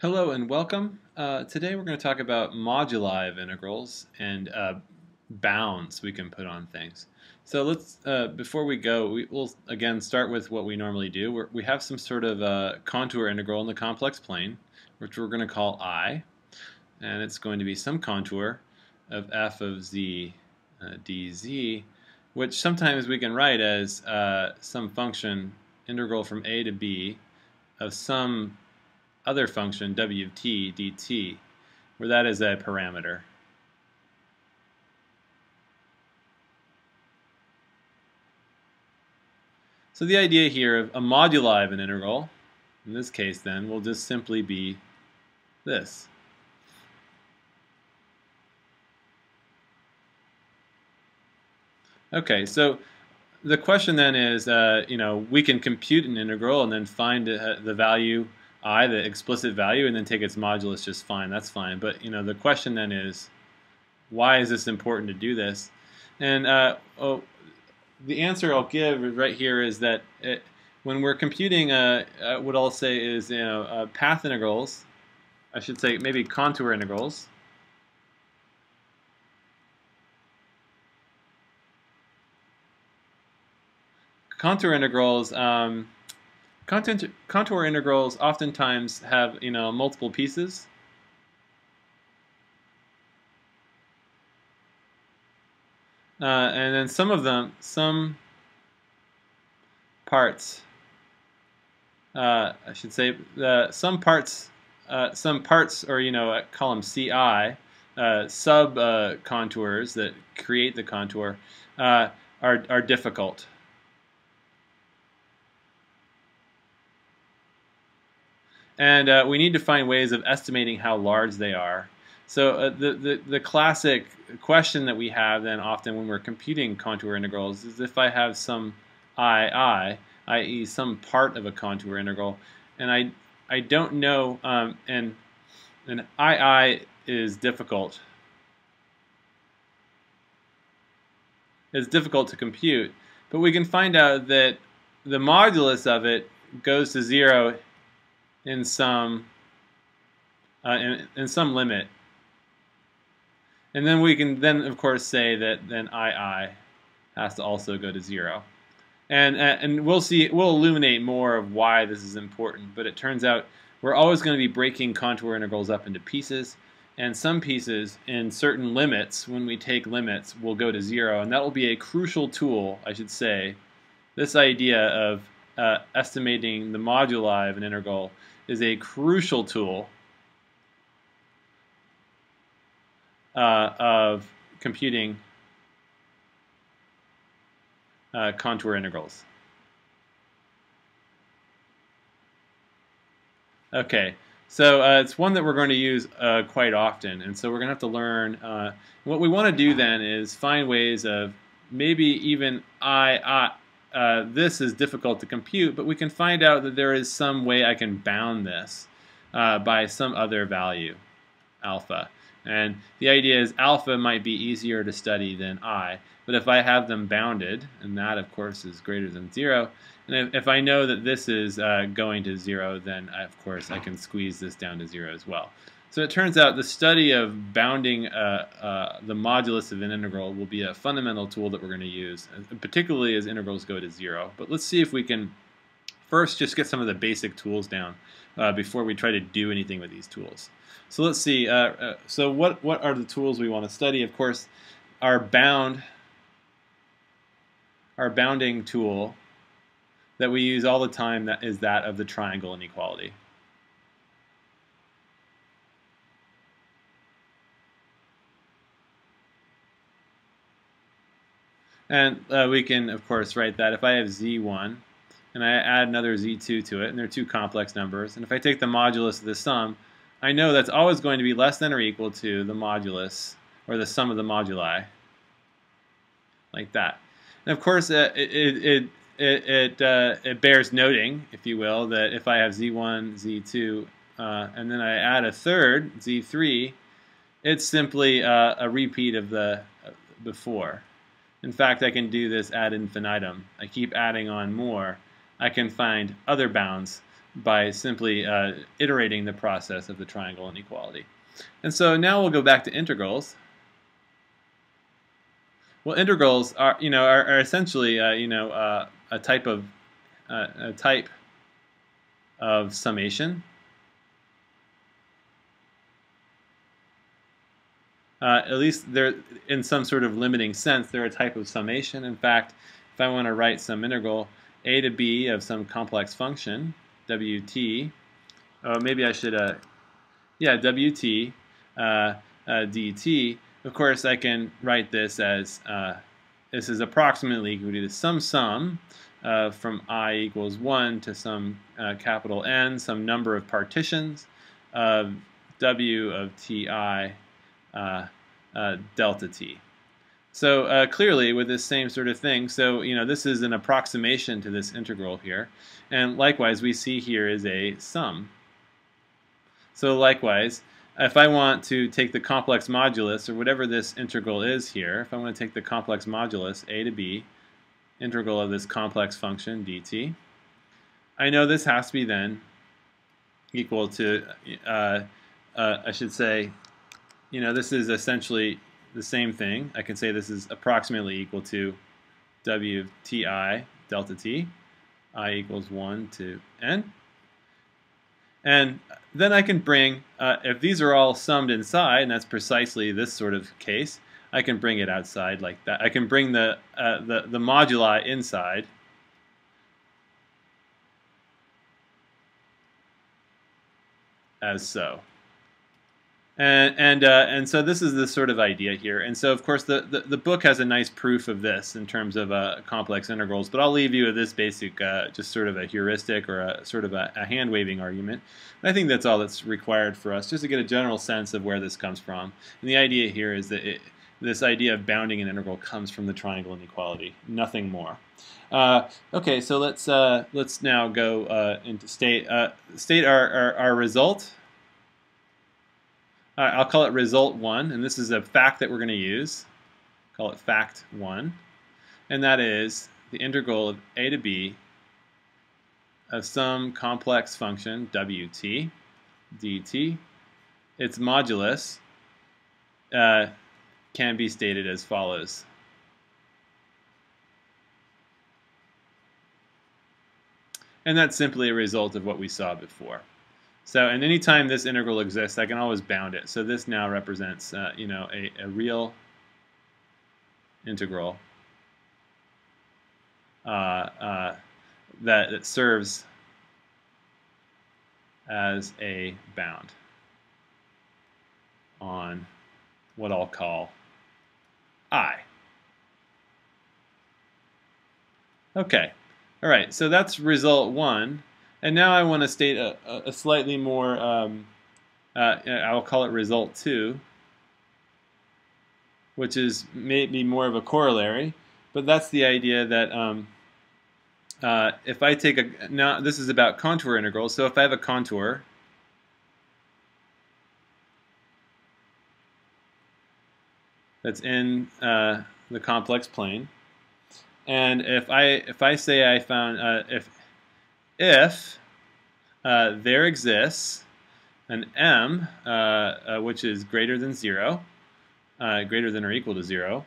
Hello and welcome. Today we're going to talk about moduli of integrals and bounds we can put on things. So before we go, we'll again start with what we normally do. We have some sort of contour integral in the complex plane, which we're going to call I, and it's going to be some contour of f of z dz, which sometimes we can write as some function integral from a to b of some other function w of t dt, where that is a parameter. So the idea here of a moduli of an integral, in this case then, will just simply be this. Okay, so the question then is, we can compute an integral and then find the value I, the explicit value, and then take its modulus just fine. That's fine. But the question then is, why is this important to do this? And the answer I'll give right here is that when we're computing, what I'll say is, path integrals, I should say maybe contour integrals. Contour integrals. Contour integrals oftentimes have multiple pieces, and then some parts. I should say some parts, or call them CI, sub contours that create the contour are difficult. And we need to find ways of estimating how large they are. So the classic question that we have then often when we're computing contour integrals is if I have some i.e. some part of a contour integral, and I don't know, and I is difficult. It's difficult to compute, but we can find out that the modulus of it goes to 0 in some limit, and then we can of course say that then II has to also go to 0, and we'll illuminate more of why this is important. But it turns out we're always going to be breaking contour integrals up into pieces, and some pieces in certain limits, when we take limits, will go to 0, and that will be a crucial tool, I should say. This idea of estimating the moduli of an integral is a crucial tool of computing contour integrals. Okay, so it's one that we're going to use quite often, and so we're going to have to learn. What we want to do then is find ways of maybe even this is difficult to compute, but we can find out that there is some way I can bound this by some other value, alpha. And the idea is alpha might be easier to study than I, but if I have them bounded, and that of course is greater than 0, and if I know that this is going to 0, then of course I can squeeze this down to 0 as well. So it turns out the study of bounding the modulus of an integral will be a fundamental tool that we're going to use, particularly as integrals go to 0. But let's see if we can first just get some of the basic tools down before we try to do anything with these tools. So let's see. So what are the tools we want to study? Of course, our bounding tool that we use all the time is that of the triangle inequality. And we can, of course, write that if I have z1 and I add another z2 to it, and they're two complex numbers, and if I take the modulus of the sum, I know that's always going to be less than or equal to the modulus, or the sum of the moduli, like that. And of course, it bears noting, if you will, that if I have z1, z2, and then I add a third, z3, it's simply a repeat of the before. In fact, I can do this ad infinitum. I keep adding on more. I can find other bounds by simply iterating the process of the triangle inequality. And so now we'll go back to integrals. Well, integrals are, are essentially, a type of summation. At least they're, in some sort of limiting sense, they're a type of summation. In fact, if I want to write some integral a to b of some complex function, wt, maybe I should, wt dt, of course I can write this as, this is approximately equal to some sum from I equals 1 to some capital N, some number of partitions of w of ti delta t. So clearly with this same sort of thing, so this is an approximation to this integral here, and likewise we see here is a sum. So likewise, if I want to take the complex modulus, or whatever this integral is here, if I want to take the complex modulus a to b integral of this complex function dt, I know this has to be then equal to, I should say, this is essentially the same thing. I can say this is approximately equal to w of ti delta t, I equals 1 to n. And then I can bring, if these are all summed inside, and that's precisely this sort of case, I can bring it outside like that. I can bring the moduli inside. As so. And so this is the sort of idea here. And so, of course, the book has a nice proof of this in terms of complex integrals, but I'll leave you with this basic, just sort of a heuristic or a sort of a hand-waving argument. And I think that's all that's required for us, just to get a general sense of where this comes from. And the idea here is that this idea of bounding an integral comes from the triangle inequality, nothing more. Okay, so let's now go into state our result. I'll call it result 1, and this is a fact that we're going to use. Call it fact 1, and that is the integral of a to b of some complex function wt dt. Its modulus can be stated as follows. And that's simply a result of what we saw before. So, and any time this integral exists, I can always bound it. So this now represents, a real integral that serves as a bound on what I'll call I. Okay. All right. So that's result 1. And now I want to state a slightly more, I'll call it result 2, which is maybe more of a corollary, but that's the idea that if I take now this is about contour integrals, so if I have a contour that's in the complex plane, and if I say I found, if there exists an m which is greater than 0, greater than or equal to 0,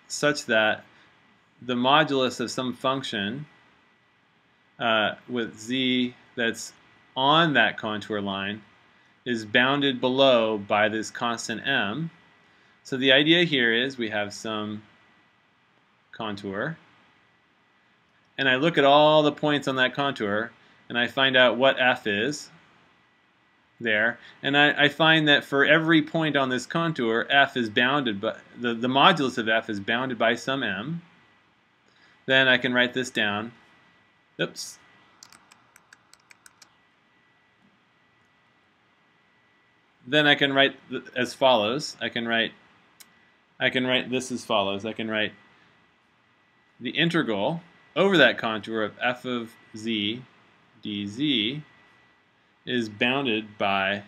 such that the modulus of some function with z that's on that contour line is bounded below by this constant m. So the idea here is we have some contour, and I look at all the points on that contour, and I find out what f is there, and I find that for every point on this contour, f is bounded, but the modulus of f is bounded by some m. Then I can write this down. Oops. Then I can write as follows. I can write this as follows. I can write the integral over that contour of f of z dz is bounded by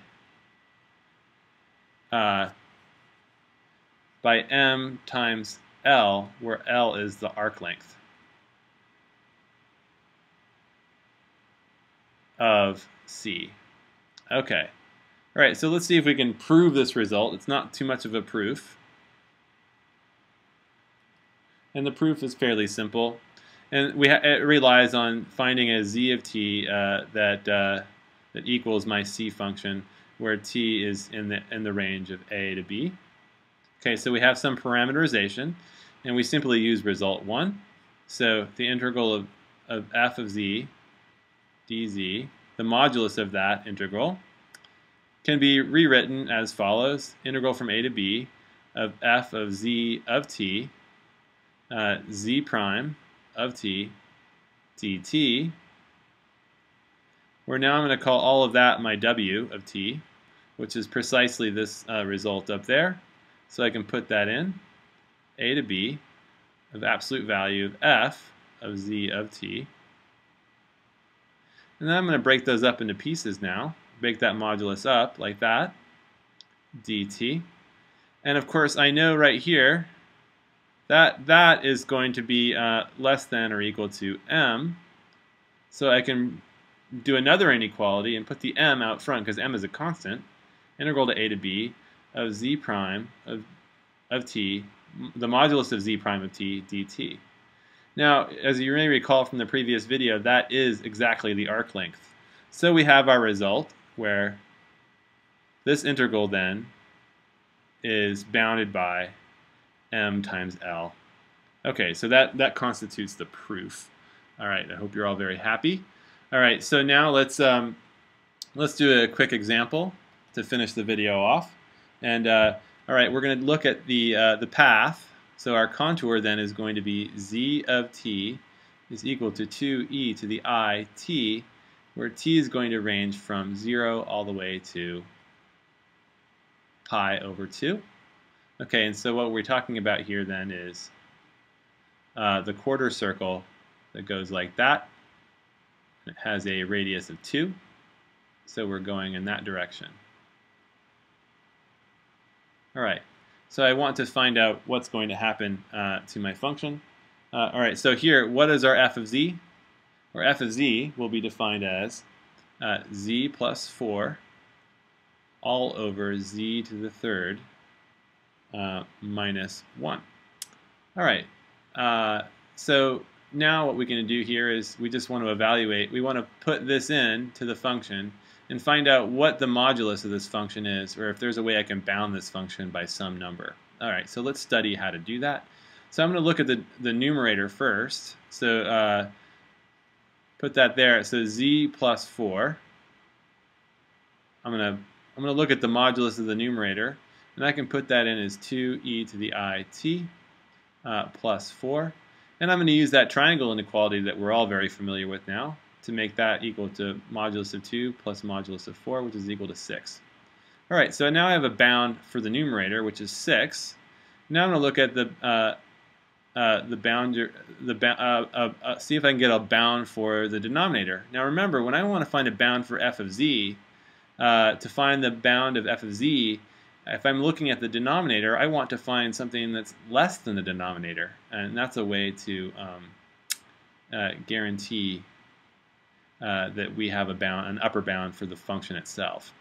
m times L, where L is the arc length. of c. Okay. All right, so let's see if we can prove this result. It's not too much of a proof. And the proof is fairly simple. And it relies on finding a z of t that equals my c function, where t is in the range of a to b. Okay, so we have some parameterization, and we simply use result 1. So the integral of f of z dz, the modulus of that integral, can be rewritten as follows: integral from a to b of f of z of t, z prime of t dt, where now I'm going to call all of that my w of t, which is precisely this result up there. So I can put that in, a to b of absolute value of f of z of t. And then I'm going to break those up into pieces now. Break that modulus up like that, dt. And of course I know right here that that is going to be less than or equal to m. So I can do another inequality and put the m out front because m is a constant. Integral to a to b of z prime of t, the modulus of z prime of t dt. Now, as you may recall from the previous video, that is exactly the arc length. So we have our result where this integral then is bounded by m times L. Okay, so that constitutes the proof. All right, I hope you're all very happy. All right, so now let's do a quick example to finish the video off. And all right, we're going to look at the path. So our contour then is going to be z of t is equal to 2e to the I t, where t is going to range from 0 all the way to pi over 2. Okay, and so what we're talking about here then is the quarter circle that goes like that. It has a radius of 2, so we're going in that direction. All right, so I want to find out what's going to happen to my function. All right, so here, what is our f of z? Or f of z will be defined as z plus 4 all over z to the third minus 1. All right, so now what we're going to do here is we just want to evaluate. We want to put this in to the function and find out what the modulus of this function is, or if there's a way I can bound this function by some number. All right, so let's study how to do that. So I'm going to look at the numerator first. So put that there. So z plus 4. I'm going to look at the modulus of the numerator, and I can put that in as 2e to the I t plus 4. And I'm going to use that triangle inequality that we're all very familiar with now to make that equal to modulus of 2 plus modulus of 4, which is equal to 6. All right, so now I have a bound for the numerator, which is 6. Now I'm going to look at see if I can get a bound for the denominator. Now remember, when I want to find a bound for f of z, to find the bound of f of z, if I'm looking at the denominator, I want to find something that's less than the denominator, and that's a way to guarantee that we have an upper bound for the function itself.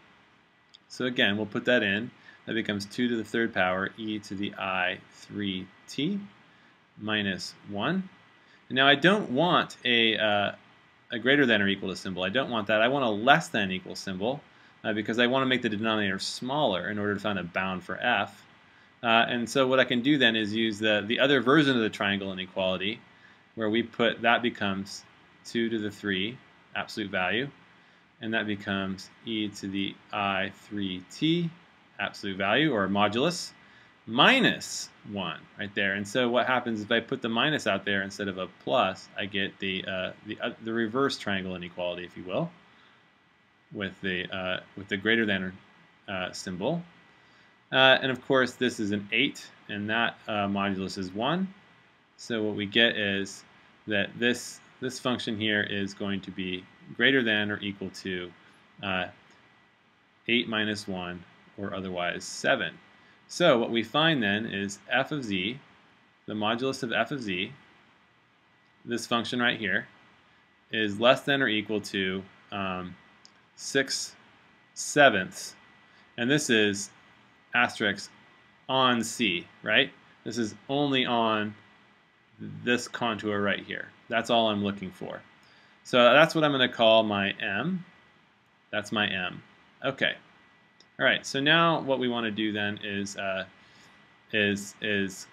So again, we'll put that in. That becomes 2 to the third power e to the I 3t minus 1. And now I don't want a greater than or equal to symbol. I don't want that. I want a less than equal symbol because I want to make the denominator smaller in order to find a bound for f. And so what I can do then is use the other version of the triangle inequality, where we put that becomes 2 to the 3 absolute value, and that becomes e to the I 3t absolute value, or modulus, minus 1 right there. And so what happens if I put the minus out there instead of a plus, I get the reverse triangle inequality, if you will, with the greater than symbol. And of course this is an 8, and that modulus is 1. So what we get is that this function here is going to be greater than or equal to 8 minus 1, or otherwise 7. So what we find then is f of z, the modulus of f of z, this function right here, is less than or equal to 6/7, and this is asterisk on C, right? This is only on this contour right here. That's all I'm looking for. So that's what I'm going to call my M. That's my M. Okay. All right. So now what we want to do then is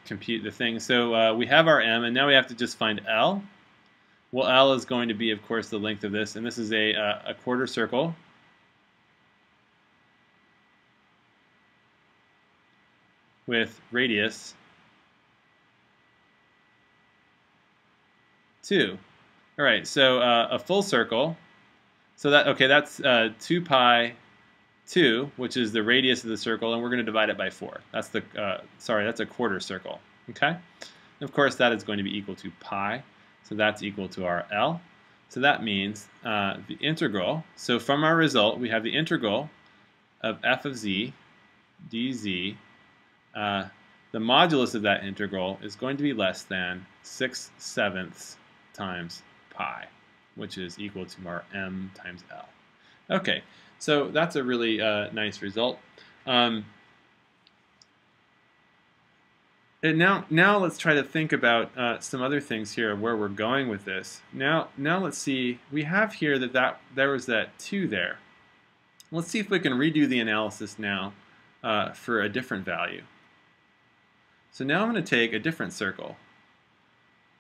compute the thing. So we have our M, and now we have to just find L. Well, L is going to be, of course, the length of this, and this is a quarter circle. With radius 2. All right, so a full circle. So that's 2 pi 2, which is the radius of the circle, and we're going to divide it by 4. That's that's a quarter circle. Okay, and of course that is going to be equal to pi, so that's equal to our L. So that means the integral. So from our result, we have the integral of f of z dz. The modulus of that integral is going to be less than 6/7 times pi, which is equal to our m times L. Okay, so that's a really nice result. And now let's try to think about some other things here, where we're going with this. Now let's see. We have here that there was that 2 there. Let's see if we can redo the analysis now for a different value. So now I'm going to take a different circle.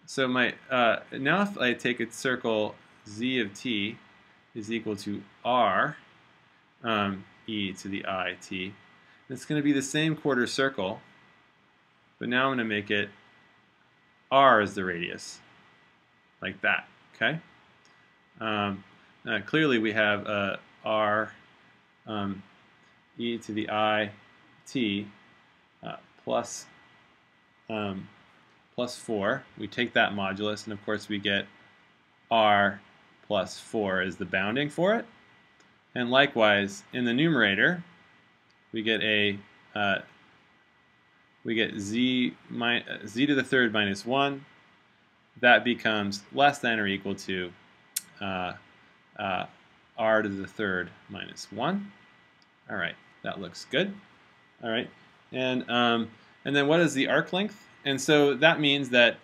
So now if I take a circle z of t is equal to r e to the I t, it's going to be the same quarter circle, but now I'm going to make it r as the radius, like that. Okay. Clearly we have r e to the I t plus 4. We take that modulus, and of course we get r plus 4 as the bounding for it. And likewise, in the numerator, we get z to the third minus 1. That becomes less than or equal to r to the third minus 1. All right, that looks good. All right, and then what is the arc length? And so that means that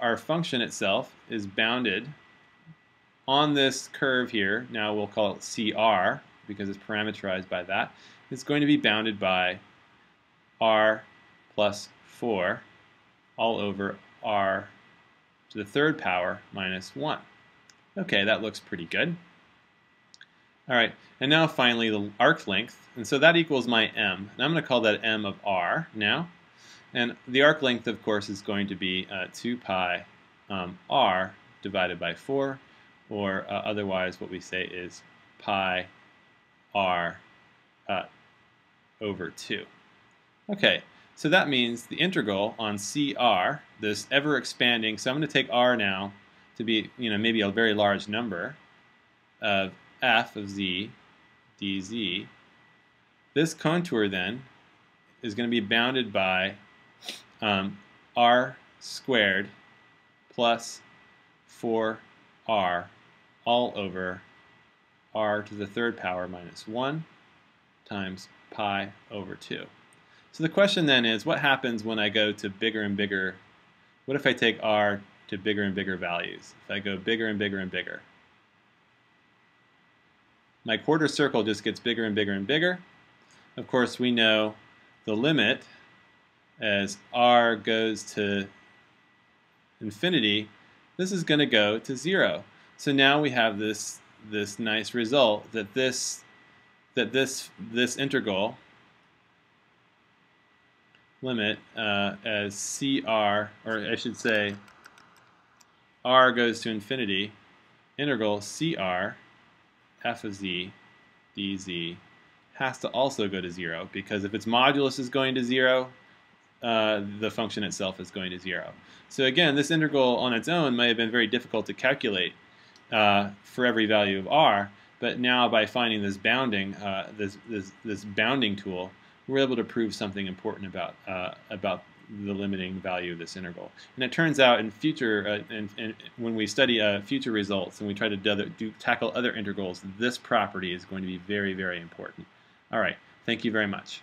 our function itself is bounded on this curve here. Now we'll call it CR because it's parameterized by that. It's going to be bounded by r plus 4 all over r to the third power minus 1. Okay, that looks pretty good. All right, and now finally the arc length. And so that equals my m. And I'm going to call that m of r now. And the arc length, of course, is going to be 2 pi r divided by 4, or otherwise what we say is pi r over 2. Okay, so that means the integral on CR, this ever-expanding, so I'm going to take r now to be maybe a very large number, of f of z dz. This contour then is going to be bounded by r squared plus 4r all over r to the third power minus 1 times pi over 2. So the question then is, what happens when I go to bigger and bigger? What if I take r to bigger and bigger values? If I go bigger and bigger and bigger? My quarter circle just gets bigger and bigger and bigger. Of course, we know the limit as r goes to infinity, this is going to go to 0. So now we have this nice result that this integral limit as CR, or I should say r goes to infinity, integral CR f of z dz has to also go to 0, because if its modulus is going to 0, the function itself is going to 0. So again, this integral on its own may have been very difficult to calculate for every value of r, but now by finding this bounding, this bounding tool, we're able to prove something important about the limiting value of this integral. And it turns out in future, and when we study future results and we try to tackle other integrals, this property is going to be very, very important. All right, thank you very much.